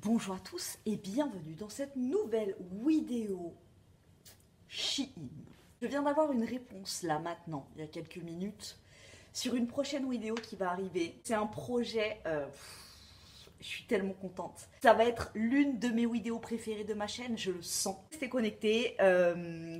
Bonjour à tous et bienvenue dans cette nouvelle vidéo Shein. Je viens d'avoir une réponse là maintenant, il y a quelques minutes, sur une prochaine vidéo qui va arriver. C'est un projet, je suis tellement contente. Ça va être l'une de mes vidéos préférées de ma chaîne, je le sens. Restez connectés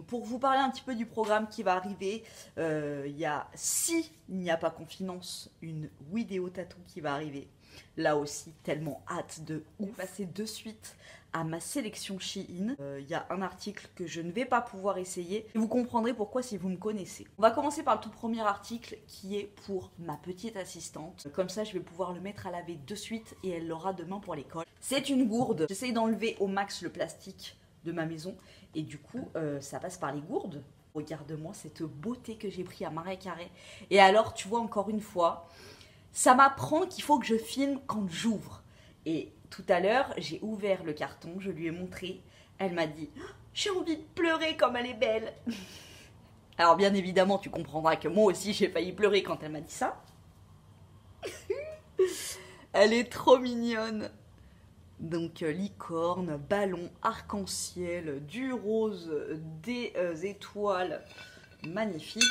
pour vous parler un petit peu du programme qui va arriver. Il y a, si il n'y a pas confiance, une vidéo tatou qui va arriver. Là aussi, tellement hâte de ouf. Passer de suite à ma sélection Shein. Il y a un article que je ne vais pas pouvoir essayer. Et vous comprendrez pourquoi si vous me connaissez. On va commencer par le tout premier article qui est pour ma petite assistante. Comme ça, je vais pouvoir le mettre à laver de suite et elle l'aura demain pour l'école. C'est une gourde. J'essaye d'enlever au max le plastique de ma maison. Et du coup, ça passe par les gourdes. Regarde-moi cette beauté que j'ai pris à Maria Carré. Et alors, tu vois, encore une fois... Ça m'apprend qu'il faut que je filme quand j'ouvre. Et tout à l'heure, j'ai ouvert le carton, je lui ai montré. Elle m'a dit « J'ai envie de pleurer comme elle est belle !» Alors bien évidemment, tu comprendras que moi aussi, j'ai failli pleurer quand elle m'a dit ça. Elle est trop mignonne. Donc licorne, ballon, arc-en-ciel, du rose, des étoiles. Magnifique.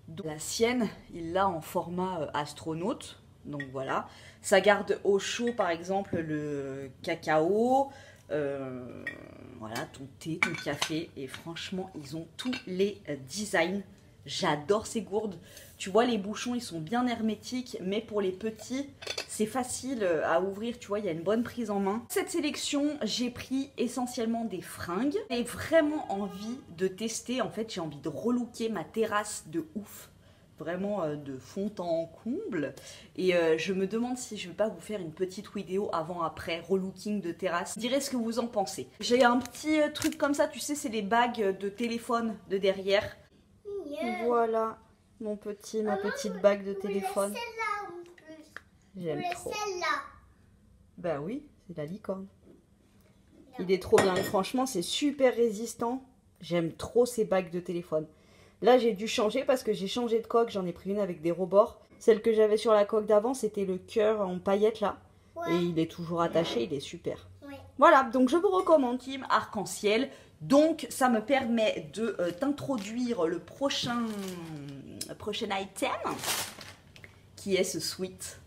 Donc, la sienne, il l'a en format astronaute, donc voilà. Ça garde au chaud par exemple le cacao, voilà, ton thé, ton café. Et franchement, ils ont tous les designs. J'adore ces gourdes. Tu vois, les bouchons, ils sont bien hermétiques, mais pour les petits, c'est facile à ouvrir. Tu vois, il y a une bonne prise en main. Cette sélection, j'ai pris essentiellement des fringues. J'ai vraiment envie de tester. En fait, j'ai envie de relooker ma terrasse de ouf. Vraiment de fond en comble. Et je me demande si je ne vais pas vous faire une petite vidéo avant-après, relooking de terrasse. Direz ce que vous en pensez. J'ai un petit truc comme ça, tu sais, c'est les bagues de téléphone de derrière. Voilà, ma petite bague de téléphone. J'aime trop. Bah oui, c'est la licorne. Il est trop bien et franchement, c'est super résistant. J'aime trop ces bagues de téléphone. Là, j'ai dû changer parce que j'ai changé de coque. J'en ai pris une avec des rebords. Celle que j'avais sur la coque d'avant, c'était le cœur en paillettes là. Ouais. Et il est toujours attaché, il est super. Ouais. Voilà, donc je vous recommande Team Arc-en-Ciel. Donc, ça me permet de t'introduire le prochain item, qui est ce sweat.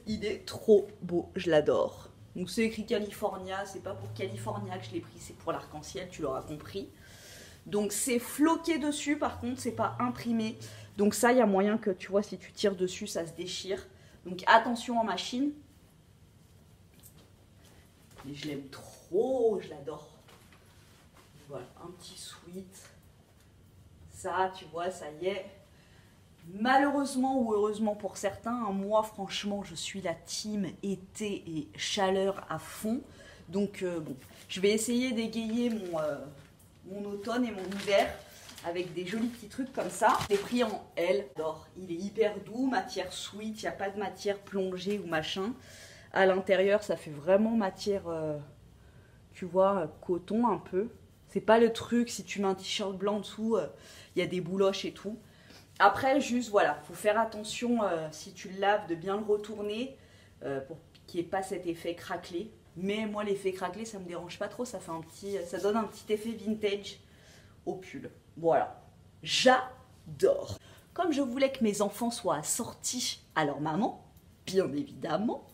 Il est trop beau, je l'adore. Donc, c'est écrit California, c'est pas pour California que je l'ai pris, c'est pour l'arc-en-ciel, tu l'auras compris. Donc, c'est floqué dessus, par contre, c'est pas imprimé. Donc, ça, il y a moyen que, tu vois, si tu tires dessus, ça se déchire. Donc, attention en machine. Et je l'aime trop, je l'adore. Voilà, un petit sweat. Ça, tu vois, ça y est. Malheureusement ou heureusement pour certains, moi, franchement, je suis la team été et chaleur à fond. Donc, bon, je vais essayer d'égayer mon automne et mon hiver avec des jolis petits trucs comme ça. C'est pris en L. J'adore. Il est hyper doux, matière sweat, il n'y a pas de matière plongée ou machin. À l'intérieur, ça fait vraiment matière, tu vois, coton un peu. C'est pas le truc, si tu mets un t-shirt blanc en dessous, il y a des bouloches et tout. Après, juste, voilà, faut faire attention, si tu le laves, de bien le retourner pour qu'il n'y ait pas cet effet craquelé. Mais moi, l'effet craquelé, ça me dérange pas trop. Ça donne un petit effet vintage au pull. Voilà, j'adore. Comme je voulais que mes enfants soient assortis à leur maman, bien évidemment,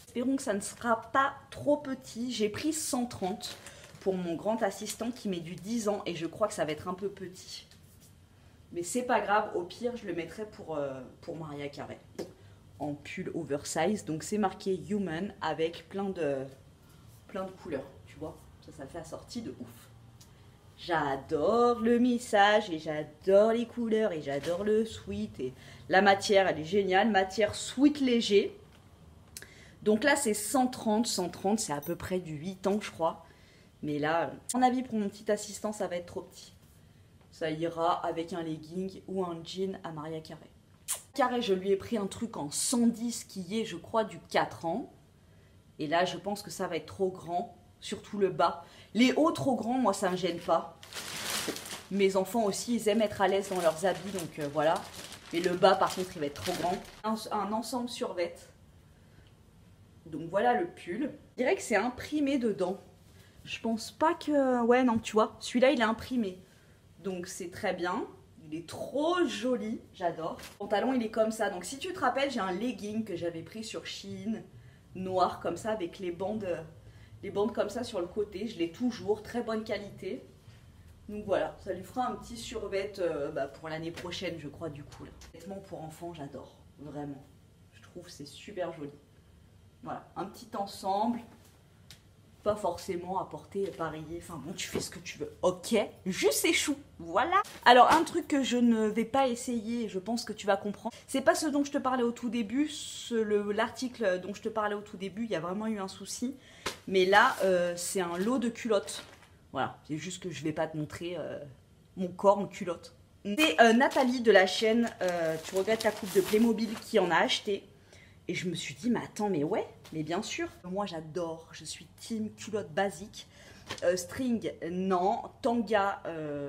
espérons que ça ne sera pas trop petit. J'ai pris 130 pour mon grand assistant qui met du 10 ans et je crois que ça va être un peu petit. Mais c'est pas grave, au pire, je le mettrai pour Maria Carré. En pull oversize, donc c'est marqué Human avec plein de couleurs, tu vois. Ça fait assorti de ouf. J'adore le message et j'adore les couleurs et j'adore le sweat. Et la matière, elle est géniale, matière sweat léger. Donc là, c'est 130, c'est à peu près du 8 ans, je crois. Mais là, à mon avis, pour mon petit assistant, ça va être trop petit. Ça ira avec un legging ou un jean à Maria Carré. Carré, je lui ai pris un truc en 110 qui est, je crois, du 4 ans. Et là, je pense que ça va être trop grand, surtout le bas. Les hauts trop grands, moi, ça ne me gêne pas. Mes enfants aussi, ils aiment être à l'aise dans leurs habits, donc voilà. Mais le bas, par contre, il va être trop grand. Un ensemble survêt. Donc voilà le pull. Je dirais que c'est imprimé dedans. Je pense pas que... Ouais, non, tu vois, celui-là, il est imprimé. Donc c'est très bien. Il est trop joli, j'adore. Le pantalon, il est comme ça. Donc si tu te rappelles, j'ai un legging que j'avais pris sur Shein, noir comme ça, avec les bandes comme ça sur le côté. Je l'ai toujours, très bonne qualité. Donc voilà, ça lui fera un petit survêt pour l'année prochaine, je crois, du coup. Là. Vêtements pour enfants, j'adore, vraiment. Je trouve que c'est super joli. Voilà, un petit ensemble. Pas forcément à porter pareil, enfin bon, tu fais ce que tu veux, ok, juste c'est chou, voilà. Alors un truc que je ne vais pas essayer, je pense que tu vas comprendre, c'est pas ce dont je te parlais au tout début, l'article dont je te parlais au tout début, il y a vraiment eu un souci, mais là c'est un lot de culottes, voilà, c'est juste que je vais pas te montrer mon corps en culotte. C'est Nathalie de la chaîne Tu regrettes ta coupe de Playmobil qui en a acheté. Et je me suis dit, mais attends, mais ouais, mais bien sûr. Moi, j'adore, je suis team culotte basique. String, non. Tanga,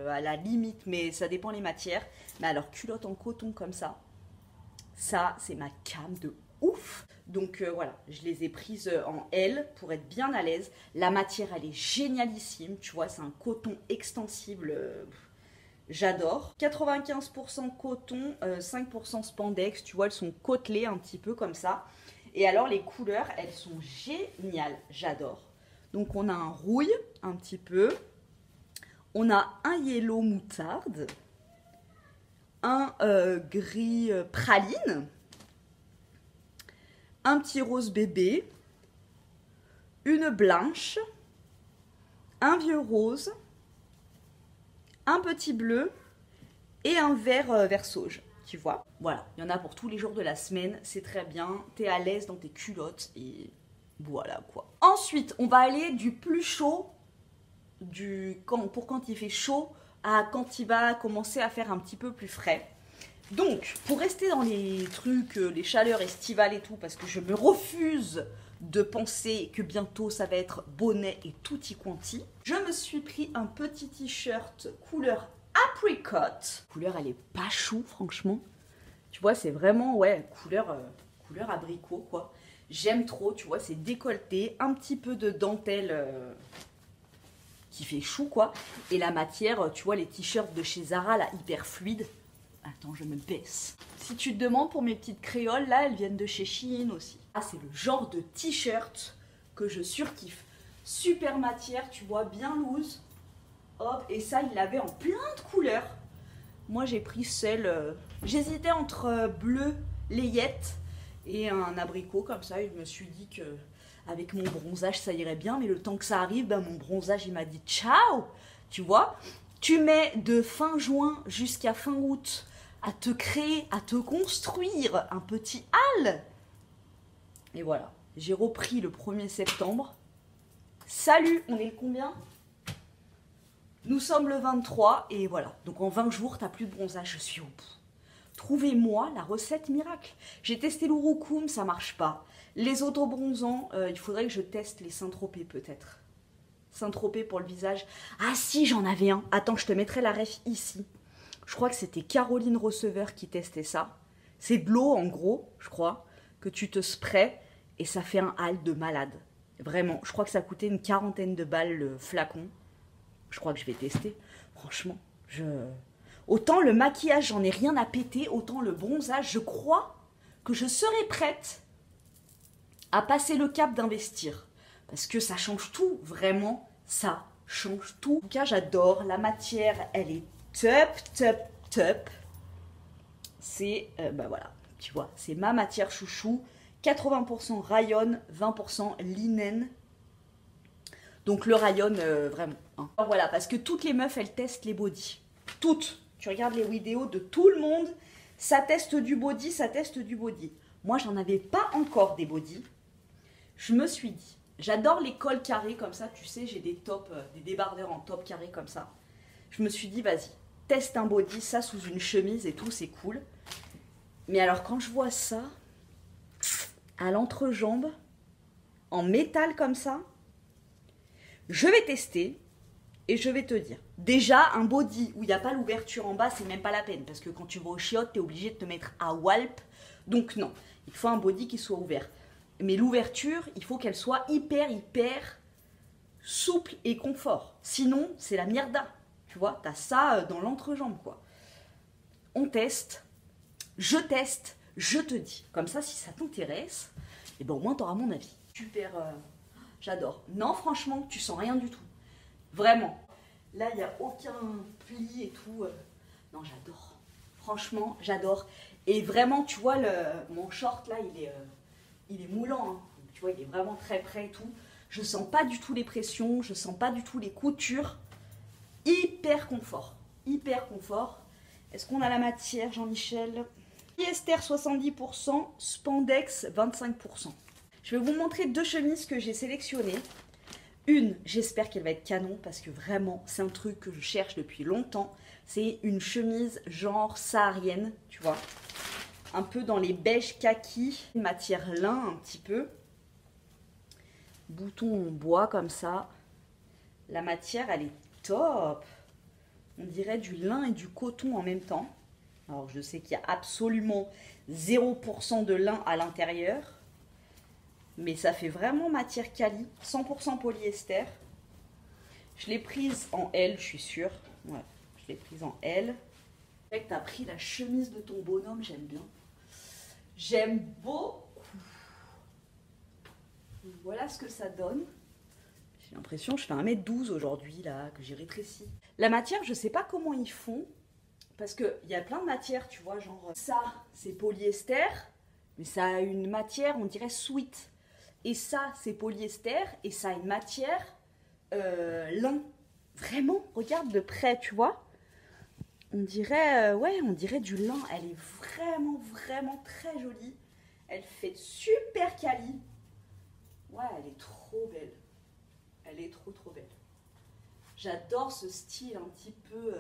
à la limite, mais ça dépend les matières. Mais alors, culotte en coton comme ça, c'est ma came de ouf. Donc voilà, je les ai prises en L pour être bien à l'aise. La matière, elle est génialissime. Tu vois, c'est un coton extensible. J'adore. 95% coton, 5% spandex. Tu vois, elles sont côtelées un petit peu comme ça. Et alors, les couleurs, elles sont géniales. J'adore. Donc, on a un rouille, un petit peu. On a un yellow moutarde. Un gris praline. Un petit rose bébé. Une blanche. Un vieux rose. Un petit bleu et un vert sauge, tu vois. Voilà, il y en a pour tous les jours de la semaine, c'est très bien, t'es à l'aise dans tes culottes et voilà quoi. Ensuite, on va aller du plus chaud, pour quand il fait chaud, à quand il va commencer à faire un petit peu plus frais. Donc, pour rester dans les trucs, les chaleurs estivales et tout, parce que je me refuse de penser que bientôt ça va être bonnet et tutti quanti, je me suis pris un petit t-shirt couleur apricot. Couleur, elle est pas chou, franchement. Tu vois, c'est vraiment, ouais, couleur abricot, quoi. J'aime trop, tu vois, c'est décolleté, un petit peu de dentelle qui fait chou, quoi. Et la matière, tu vois, les t-shirts de chez Zara, là, hyper fluide. Attends, je me baisse. Si tu te demandes pour mes petites créoles, là, elles viennent de chez Shein aussi. Ah, c'est le genre de t-shirt que je surkiffe. Super matière, tu vois, bien loose. Hop, et ça, il l'avait en plein de couleurs. Moi, j'ai pris celle... J'hésitais entre bleu layette et un abricot, comme ça. Et je me suis dit que avec mon bronzage, ça irait bien. Mais le temps que ça arrive, ben, mon bronzage, il m'a dit ciao. Tu vois, tu mets de fin juin jusqu'à fin août à te créer, à te construire un petit hall. Et voilà, j'ai repris le 1er septembre. Salut, on est le combien? Nous sommes le 23 et voilà. Donc en 20 jours, t'as plus de bronzage, je suis au bout. Trouvez-moi la recette miracle. J'ai testé l'Urucum, ça marche pas. Les autobronzants, il faudrait que je teste les Saint-Tropez peut-être. Saint-Tropez pour le visage. Ah si, j'en avais un. Attends, je te mettrai la ref ici. Je crois que c'était Caroline Receveur qui testait ça. C'est de l'eau en gros, je crois, que tu te sprays et ça fait un hal de malade. Vraiment, je crois que ça coûtait une 40aine de balles le flacon. Je crois que je vais tester. Franchement, autant le maquillage, j'en ai rien à péter, autant le bronzage, je crois que je serai prête à passer le cap d'investir. Parce que ça change tout, vraiment, ça change tout. En tout cas, j'adore. La matière, elle est top. C'est, voilà, tu vois, c'est ma matière chouchou. 80% rayon, 20% linen. Donc le rayon, vraiment. Hein. Alors voilà, parce que toutes les meufs, elles testent les bodys. Toutes. Tu regardes les vidéos de tout le monde, ça teste du body, ça teste du body. Moi, j'en avais pas encore des bodys. Je me suis dit, j'adore les cols carrés comme ça, tu sais, j'ai des tops, des débardeurs en top carré comme ça. Je me suis dit, vas-y, teste un body, ça sous une chemise et tout, c'est cool. Mais alors, quand je vois ça, à l'entrejambe, en métal comme ça, je vais tester et je vais te dire. Déjà, un body où il n'y a pas l'ouverture en bas, c'est même pas la peine. Parce que quand tu vas au chiottes, tu es obligé de te mettre à walp. Donc non, il faut un body qui soit ouvert. Mais l'ouverture, il faut qu'elle soit hyper souple et confort. Sinon, c'est la mierda. Tu vois, t'as ça dans l'entrejambe, quoi. On teste, je te dis. Comme ça, si ça t'intéresse, et ben au moins t'auras mon avis. Super, j'adore. Non, franchement, tu sens rien du tout. Vraiment. Là, il n'y a aucun pli et tout. Non, j'adore. Franchement, j'adore. Et vraiment, tu vois, mon short, là, il est moulant. Hein. Tu vois, il est vraiment très près et tout. Je sens pas du tout les pressions, je sens pas du tout les coutures. Hyper confort. Hyper confort. Est-ce qu'on a la matière, Jean-Michel? Polyester 70%, spandex 25%. Je vais vous montrer deux chemises que j'ai sélectionnées. Une, j'espère qu'elle va être canon parce que vraiment, c'est un truc que je cherche depuis longtemps. C'est une chemise genre saharienne, tu vois. Un peu dans les beiges kaki, matière lin un petit peu. Bouton en bois comme ça. La matière, elle est top. On dirait du lin et du coton en même temps. Alors, je sais qu'il y a absolument 0% de lin à l'intérieur. Mais ça fait vraiment matière quali. 100% polyester. Je l'ai prise en L, je suis sûre. Ouais, je l'ai prise en L. Tu as pris la chemise de ton bonhomme, j'aime bien. J'aime beaucoup. Voilà ce que ça donne. J'ai l'impression que je fais 1m12 aujourd'hui, là, que j'ai rétréci. La matière, je sais pas comment ils font. Parce qu'il y a plein de matières, tu vois, genre ça, c'est polyester, mais ça a une matière, on dirait sweat. Et ça, c'est polyester, et ça a une matière lin. Vraiment, regarde de près, tu vois. On dirait, ouais, on dirait du lin. Elle est vraiment très jolie. Elle fait super quali. Ouais, elle est trop belle. Elle est trop belle. J'adore ce style un petit peu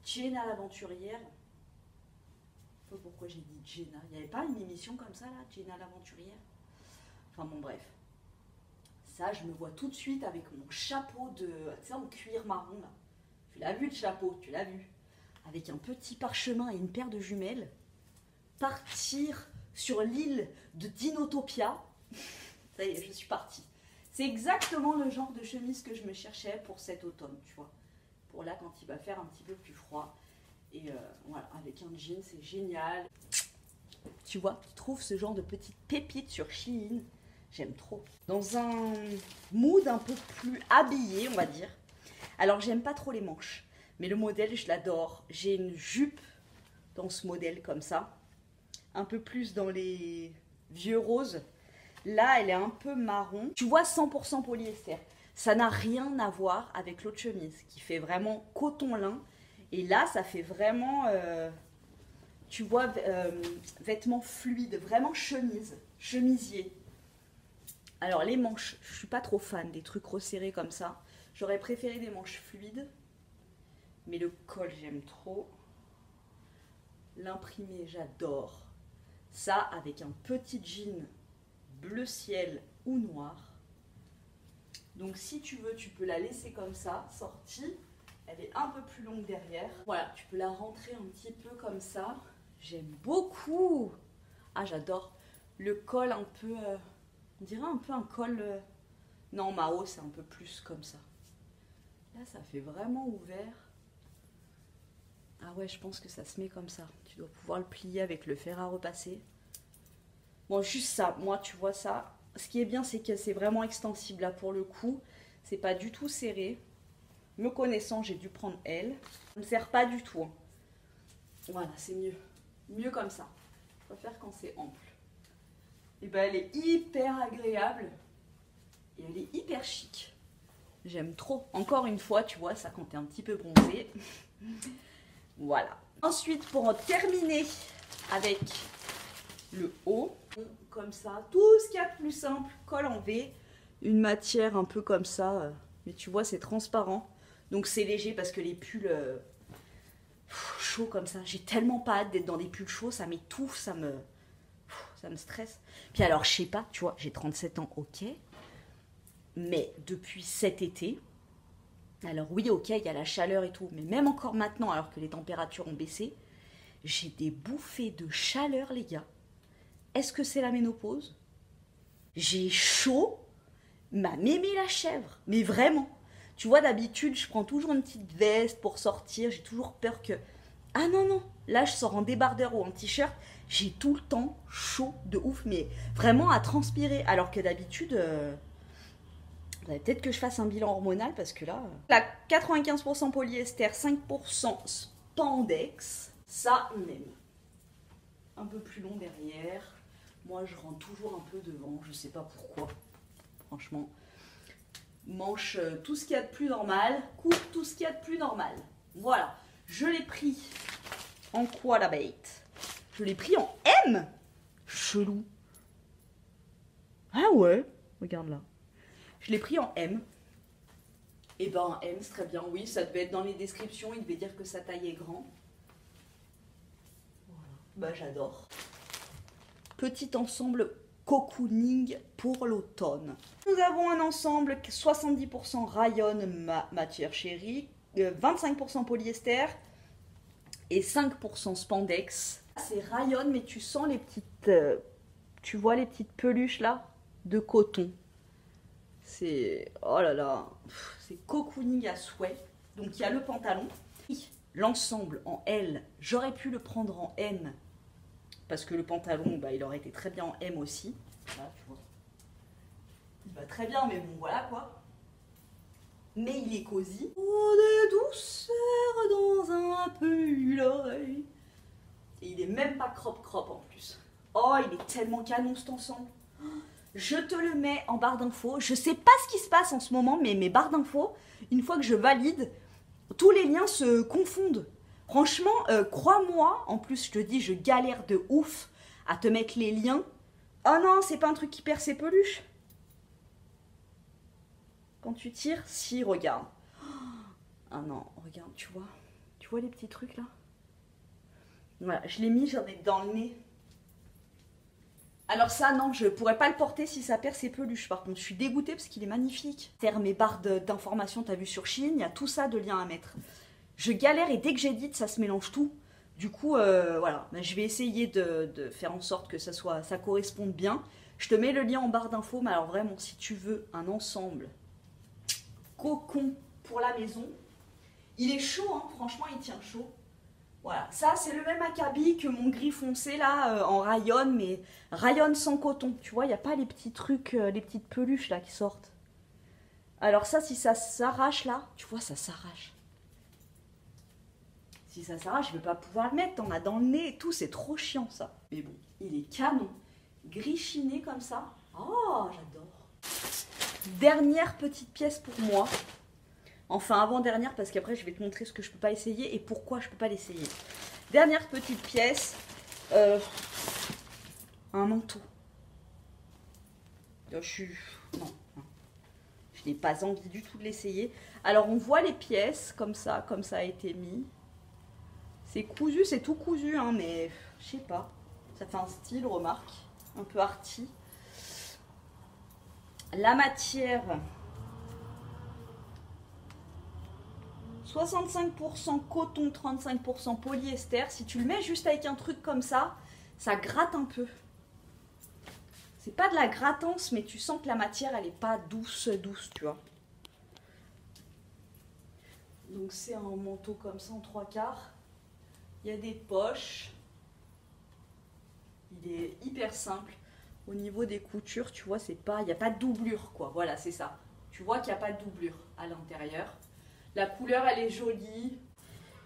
Jenna l'aventurière. Je sais pas pourquoi j'ai dit Jenna. Il n'y avait pas une émission comme ça là, Jenna l'aventurière. Enfin bon, bref. Ça, je me vois tout de suite avec mon chapeau de, tu sais, en cuir marron là. Tu l'as vu le chapeau, tu l'as vu. Avec un petit parchemin et une paire de jumelles. Partir sur l'île de Dinotopia. Ça y est, je suis partie. C'est exactement le genre de chemise que je me cherchais pour cet automne, tu vois. Pour là, quand il va faire un petit peu plus froid. Et voilà, avec un jean, c'est génial. Tu vois, tu trouves ce genre de petites pépites sur Shein. J'aime trop. Dans un mood un peu plus habillé, on va dire. Alors, j'aime pas trop les manches. Mais le modèle, je l'adore. J'ai une jupe dans ce modèle comme ça. Un peu plus dans les vieux roses. Là, elle est un peu marron. Tu vois, 100% polyester. Ça n'a rien à voir avec l'autre chemise qui fait vraiment coton-lin. Et là, ça fait vraiment, tu vois, vêtements fluides, vraiment chemise, chemisier. Alors, les manches, je ne suis pas trop fan des trucs resserrés comme ça. J'aurais préféré des manches fluides. Mais le col, j'aime trop. L'imprimé, j'adore. Ça, avec un petit jean bleu ciel ou noir. Donc si tu veux, tu peux la laisser comme ça, sortie. Elle est un peu plus longue derrière. Voilà, tu peux la rentrer un petit peu comme ça. J'aime beaucoup. Ah, j'adore. Le col un peu, on dirait un peu un col... Non, Mao, c'est un peu plus comme ça. Là, ça fait vraiment ouvert. Ah ouais, je pense que ça se met comme ça. Tu dois pouvoir le plier avec le fer à repasser. Bon, juste ça. Moi, tu vois ça. Ce qui est bien, c'est que c'est vraiment extensible. Là, pour le coup, c'est pas du tout serré. Me connaissant, j'ai dû prendre L. Ça ne me sert pas du tout. Hein. Voilà, c'est mieux. Mieux comme ça. Je préfère quand c'est ample. Et ben, elle est hyper agréable. Et elle est hyper chic. J'aime trop. Encore une fois, tu vois, ça quand t'es un petit peu bronzé. Voilà. Ensuite, pour en terminer avec le haut, comme ça, tout ce qu'il y a de plus simple, col en V, une matière un peu comme ça, mais tu vois, c'est transparent. Donc c'est léger parce que les pulls chauds comme ça, j'ai tellement pas hâte d'être dans des pulls chauds, ça m'étouffe, ça me stresse. Puis alors, je sais pas, tu vois, j'ai 37 ans, ok. Mais depuis cet été, alors oui, ok, il y a la chaleur et tout, mais même encore maintenant, alors que les températures ont baissé, j'ai des bouffées de chaleur, les gars. est-ce que c'est la ménopause? J'ai chaud, m'a mémé la chèvre, mais vraiment. Tu vois, d'habitude, je prends toujours une petite veste pour sortir, j'ai toujours peur que... Ah non, non, là je sors en débardeur ou en t-shirt, j'ai tout le temps chaud de ouf, mais vraiment à transpirer, alors que d'habitude... peut-être que je fasse un bilan hormonal parce que là... La 95% polyester, 5% spandex, ça on aime. Un peu plus long derrière. Moi je rentre toujours un peu devant, je sais pas pourquoi. Franchement. Manche tout ce qu'il y a de plus normal, coupe tout ce qu'il y a de plus normal. Voilà. Je l'ai pris en quoi la bête? Je l'ai pris en M. Chelou. Ah ouais, regarde là. Je l'ai pris en M. Et ben M, c'est très bien. Oui, ça devait être dans les descriptions. Il devait dire que sa taille est grand. Voilà. Bah j'adore. Petit ensemble cocooning pour l'automne. Nous avons un ensemble 70% rayon matière chérie, 25% polyester et 5% spandex. C'est rayon, mais tu sens les petites... tu vois les petites peluches là de coton. C'est... Oh là là, c'est cocooning à souhait. Donc il y a le pantalon. L'ensemble en L, j'aurais pu le prendre en M. Parce que le pantalon, bah, il aurait été très bien en M aussi. Là, tu vois. Il va très bien, mais bon, voilà quoi. Mais il est cosy. Oh, de douceur dans un pull. Et il est même pas crop en plus. Oh, il est tellement canon cet ensemble. Je te le mets en barre d'infos. Je sais pas ce qui se passe en ce moment, mais mes barres d'infos, une fois que je valide, tous les liens se confondent. Franchement, crois-moi, en plus je te dis, je galère de ouf à te mettre les liens. Oh non, c'est pas un truc qui perd ses peluches. Quand tu tires, si, regarde. Ah non, regarde, tu vois les petits trucs là? Voilà, je l'ai mis, j'en ai dans le nez. Alors ça, non, je pourrais pas le porter si ça perd ses peluches. Par contre, je suis dégoûtée parce qu'il est magnifique. Faire mes barres d'informations, t'as vu sur Shein, il y a tout ça de liens à mettre. Je galère et dès que j'édite, ça se mélange tout. Du coup, voilà, je vais essayer de faire en sorte que ça corresponde bien. Je te mets le lien en barre d'infos, mais alors vraiment, si tu veux un ensemble cocon pour la maison, il est chaud, hein, franchement, il tient chaud. Voilà, ça c'est le même acabit que mon gris foncé là, en rayon, mais rayon sans coton. Tu vois, il n'y a pas les petits trucs, les petites peluches là qui sortent. Alors ça, si ça s'arrache là, tu vois, ça s'arrache. Si ça s'arrache, je ne vais pas pouvoir le mettre. T'en as dans le nez et tout, c'est trop chiant ça. Mais bon, il est canon. Gris chiné comme ça. Oh, j'adore. Dernière petite pièce pour moi. Enfin, avant-dernière, parce qu'après, je vais te montrer ce que je ne peux pas essayer et pourquoi je ne peux pas l'essayer. Dernière petite pièce. Un manteau. Non. Je n'ai pas envie du tout de l'essayer. Alors, on voit les pièces comme ça a été mis. C'est cousu, c'est tout cousu, hein, mais je sais pas. Ça fait un style, remarque, un peu arty. La matière, 65% coton, 35% polyester. Si tu le mets juste avec un truc comme ça gratte un peu. C'est pas de la grattance, mais tu sens que la matière, elle est pas douce, tu vois. Donc c'est un manteau comme ça en 3/4. Il y a des poches. Il est hyper simple. Au niveau des coutures, tu vois, c'est pas, il n'y a pas de doublure, quoi. Voilà, c'est ça. Tu vois qu'il n'y a pas de doublure à l'intérieur. La couleur, elle est jolie.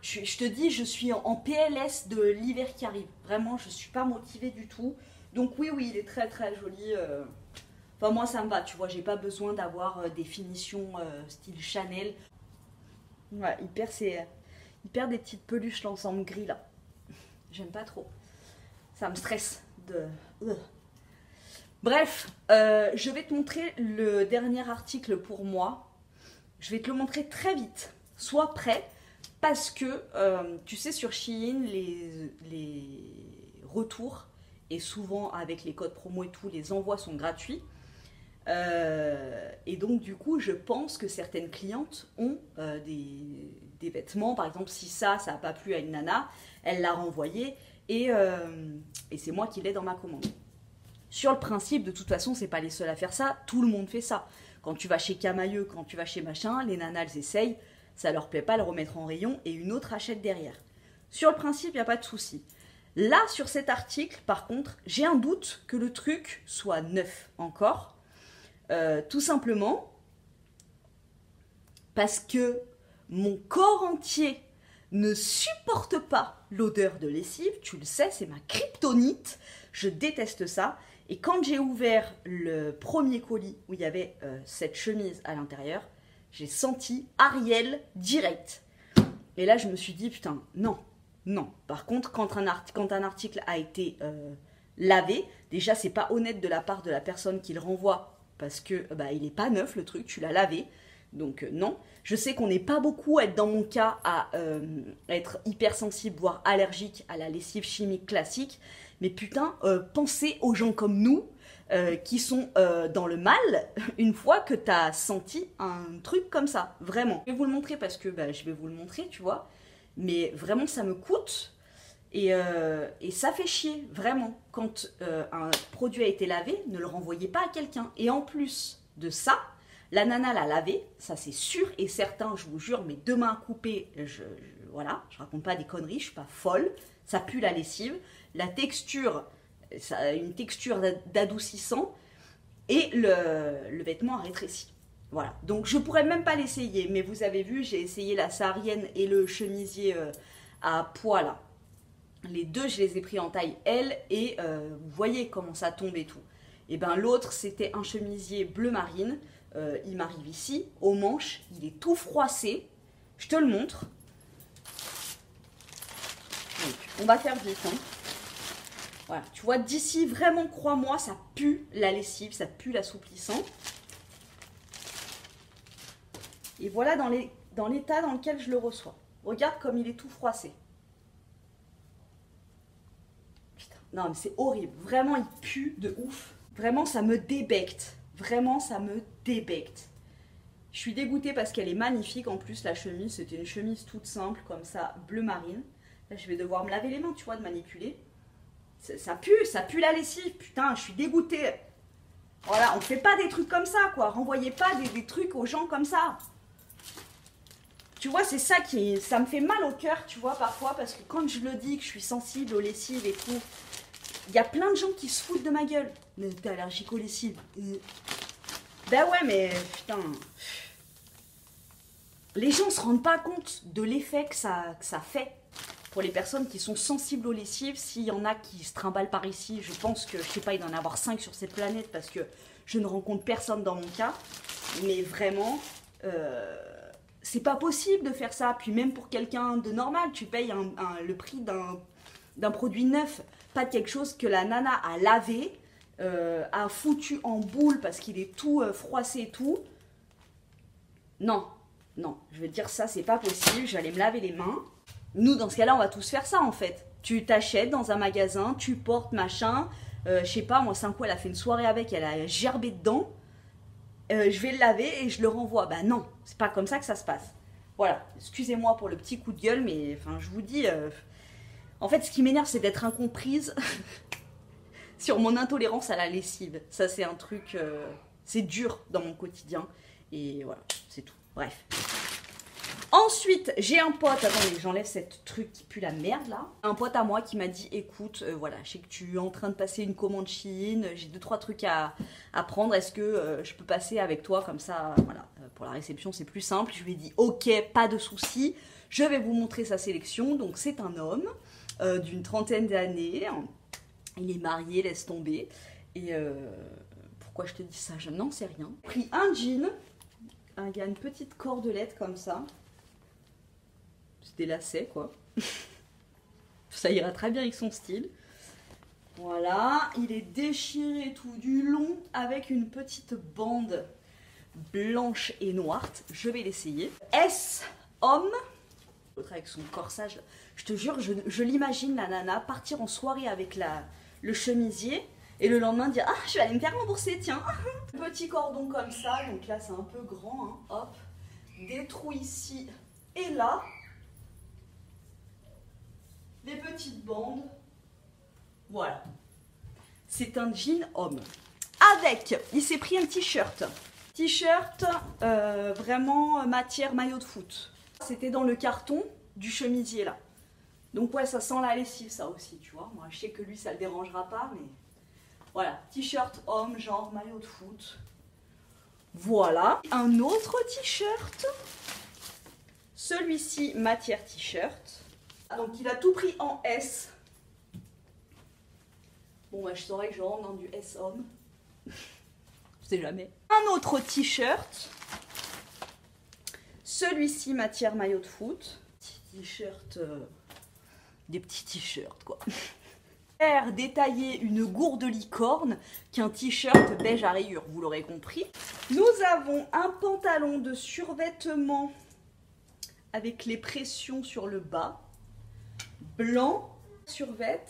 Je te dis, je suis en PLS de l'hiver qui arrive. Vraiment, je ne suis pas motivée du tout. Donc oui, il est très très joli. Enfin, moi, ça me va, tu vois. J'ai pas besoin d'avoir des finitions style Chanel. Ouais, il perd des petites peluches, l'ensemble gris, là. J'aime pas trop. Ça me stresse de... Bref, je vais te montrer le dernier article pour moi. Je vais te le montrer très vite. Sois prêt, parce que, tu sais, sur Shein, les retours, et souvent avec les codes promo et tout, les envois sont gratuits. Et donc, du coup, je pense que certaines clientes ont des vêtements. Par exemple, si ça n'a pas plu à une nana, elle l'a renvoyé et c'est moi qui l'ai dans ma commande. Sur le principe, de toute façon, c'est pas les seuls à faire ça, tout le monde fait ça. Quand tu vas chez Camailleux, quand tu vas chez machin, les nanas, elles essayent, ça leur plaît pas, elles remettent en rayon et une autre achète derrière. Sur le principe, il n'y a pas de souci. Là, sur cet article, par contre, j'ai un doute que le truc soit neuf encore. Tout simplement parce que mon corps entier ne supporte pas l'odeur de lessive. Tu le sais, c'est ma kryptonite. Je déteste ça. Et quand j'ai ouvert le premier colis où il y avait cette chemise à l'intérieur, j'ai senti Ariel direct. Et là, je me suis dit, putain, non, non. Par contre, quand un article a été lavé, déjà, c'est pas honnête de la part de la personne qui le renvoie parce que il n'est pas neuf le truc, tu l'as lavé. Donc non. Je sais qu'on n'est pas beaucoup à être dans mon cas à être hypersensible, voire allergique à la lessive chimique classique. Mais putain, pensez aux gens comme nous qui sont dans le mal une fois que tu as senti un truc comme ça. Vraiment. Je vais vous le montrer parce que je vais vous le montrer, tu vois. Mais vraiment, ça me coûte. Et ça fait chier, vraiment. Quand un produit a été lavé, ne le renvoyez pas à quelqu'un. Et en plus de ça, la nana l'a lavé, ça c'est sûr et certain, je vous jure, mes deux mains coupées, voilà, je raconte pas des conneries, je suis pas folle, ça pue la lessive. La texture, ça a une texture d'adoucissant et le vêtement a rétréci. Voilà, donc je pourrais même pas l'essayer, mais vous avez vu, j'ai essayé la saharienne et le chemisier à pois là. Les deux, je les ai pris en taille L et vous voyez comment ça tombe et tout. Et ben l'autre, c'était un chemisier bleu marine. Il m'arrive ici, aux manches, il est tout froissé. Je te le montre. Donc, on va faire vite. Hein. Voilà, tu vois, d'ici, vraiment, crois-moi, ça pue la lessive, ça pue l'assouplissant. Et voilà dans l'état dans lequel je le reçois. Regarde comme il est tout froissé. Putain, non, mais c'est horrible. Vraiment, il pue de ouf. Vraiment, ça me débecte. Vraiment, ça me débecte. Je suis dégoûtée parce qu'elle est magnifique. En plus, la chemise, c'était une chemise toute simple, comme ça, bleu marine. Là, je vais devoir me laver les mains, tu vois, de manipuler. Ça pue la lessive. Putain, je suis dégoûtée. Voilà, on fait pas des trucs comme ça, quoi. Renvoyez pas des trucs aux gens comme ça. Tu vois, c'est ça ça me fait mal au cœur, tu vois, parfois, parce que quand je le dis que je suis sensible aux lessives et tout, il y a plein de gens qui se foutent de ma gueule. Mais t'es allergique aux lessives. Ben ouais, mais putain. Les gens se rendent pas compte de l'effet que ça fait pour les personnes qui sont sensibles aux lessives. S'il y en a qui se trimballent par ici, je pense que, je sais pas, il doit en avoir 5 sur cette planète parce que je ne rencontre personne dans mon cas. Mais vraiment, c'est pas possible de faire ça. Puis même pour quelqu'un de normal, tu payes le prix d'un produit neuf. Pas de quelque chose que la nana a lavé, a foutu en boule parce qu'il est tout froissé et tout. Non, non, je veux dire ça, c'est pas possible. J'allais me laver les mains. Nous, dans ce cas-là, on va tous faire ça en fait. Tu t'achètes dans un magasin, tu portes machin. Je sais pas, moi, c'est un coup, elle a fait une soirée avec, elle a gerbé dedans. Je vais le laver et je le renvoie. Bah non, c'est pas comme ça que ça se passe. Voilà, excusez-moi pour le petit coup de gueule, mais enfin, je vous dis... En fait, ce qui m'énerve, c'est d'être incomprise sur mon intolérance à la lessive. Ça, c'est un truc... c'est dur dans mon quotidien. Et voilà, c'est tout. Bref. Ensuite, j'ai un pote... Attendez, j'enlève cette truc qui pue la merde, là. Un pote à moi qui m'a dit, écoute, voilà, je sais que tu es en train de passer une commande Shein. J'ai 2-3 trucs à prendre. Est-ce que je peux passer avec toi comme ça, voilà. Pour la réception, c'est plus simple. Je lui ai dit, ok, pas de souci. Je vais vous montrer sa sélection. Donc, c'est un homme d'une trentaine d'années. Il est marié, laisse tomber. Et pourquoi je te dis ça? Je n'en sais rien. J'ai pris un jean. Il y a une petite cordelette comme ça. C'est des lacets, quoi. Ça ira très bien avec son style. Voilà. Il est déchiré tout du long avec une petite bande blanche et noire. Je vais l'essayer. S homme. L'autre avec son corsage. Je te jure, je l'imagine, la nana, partir en soirée avec le chemisier et le lendemain dire « Ah, je vais aller me faire rembourser, tiens !» Petit cordon comme ça, donc là c'est un peu grand, hein. Hop, des trous ici et là. Des petites bandes. Voilà. c'est un jean homme. Avec, il s'est pris un t-shirt. T-shirt, vraiment matière maillot de foot. C'était dans le carton du chemisier là. Donc ouais, ça sent la lessive ça aussi, tu vois. Moi, je sais que lui, ça le dérangera pas, mais... Voilà, t-shirt homme, genre maillot de foot. Voilà. Un autre t-shirt. Celui-ci, matière t-shirt. Donc il a tout pris en S. Bon, bah, je saurais que je rentre dans du S homme. Je sais jamais. Un autre t-shirt. Celui-ci, matière maillot de foot. Petit t-shirt... Des petits t-shirts, quoi. Détailler une gourde licorne qu'un t-shirt beige à rayures, vous l'aurez compris. Nous avons un pantalon de survêtement avec les pressions sur le bas, blanc, survêt.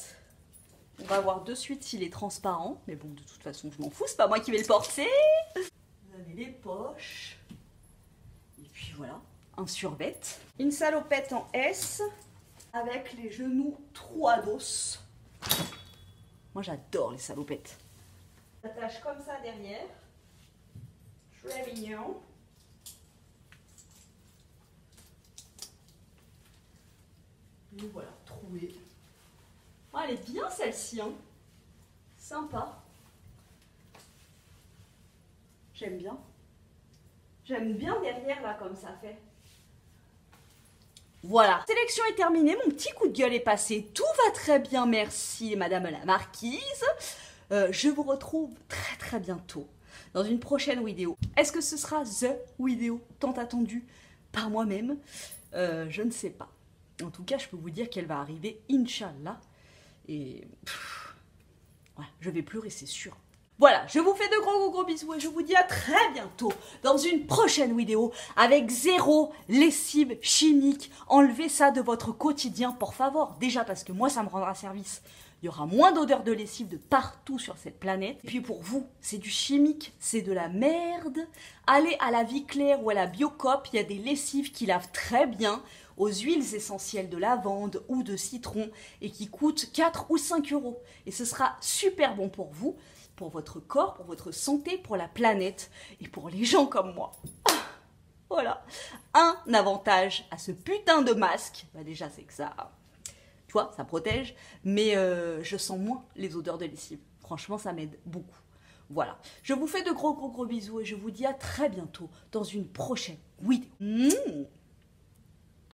On va voir de suite s'il est transparent, mais bon, de toute façon, je m'en fous, c'est pas moi qui vais le porter. Vous avez les poches, et puis voilà, un survêt. Une salopette en S avec les genoux trouados. Moi j'adore les salopettes. J'attache comme ça derrière. Très mignon. Et voilà, trouée. Oh, elle est bien celle-ci, hein. Sympa. J'aime bien. J'aime bien derrière là comme ça fait. Voilà, sélection est terminée, mon petit coup de gueule est passé, tout va très bien, merci madame la marquise. Je vous retrouve très bientôt dans une prochaine vidéo. Est-ce que ce sera THE vidéo tant attendue par moi-même? Je ne sais pas. En tout cas, je peux vous dire qu'elle va arriver, Inch'Allah. Et ouais, je vais pleurer, c'est sûr. Voilà, je vous fais de gros bisous et je vous dis à très bientôt dans une prochaine vidéo avec zéro lessive chimique. Enlevez ça de votre quotidien, por favor. Déjà parce que moi, ça me rendra service. Il y aura moins d'odeur de lessive de partout sur cette planète. Et puis pour vous, c'est du chimique, c'est de la merde. Allez à la Vie Claire ou à la Biocop, il y a des lessives qui lavent très bien aux huiles essentielles de lavande ou de citron et qui coûtent 4 ou 5 €. Et ce sera super bon pour vous, pour votre corps, pour votre santé, pour la planète et pour les gens comme moi. Voilà. Un avantage à ce putain de masque, bah déjà c'est que ça, tu vois, ça protège, mais je sens moins les odeurs de lessive. Franchement, ça m'aide beaucoup. Voilà. Je vous fais de gros bisous et je vous dis à très bientôt dans une prochaine vidéo.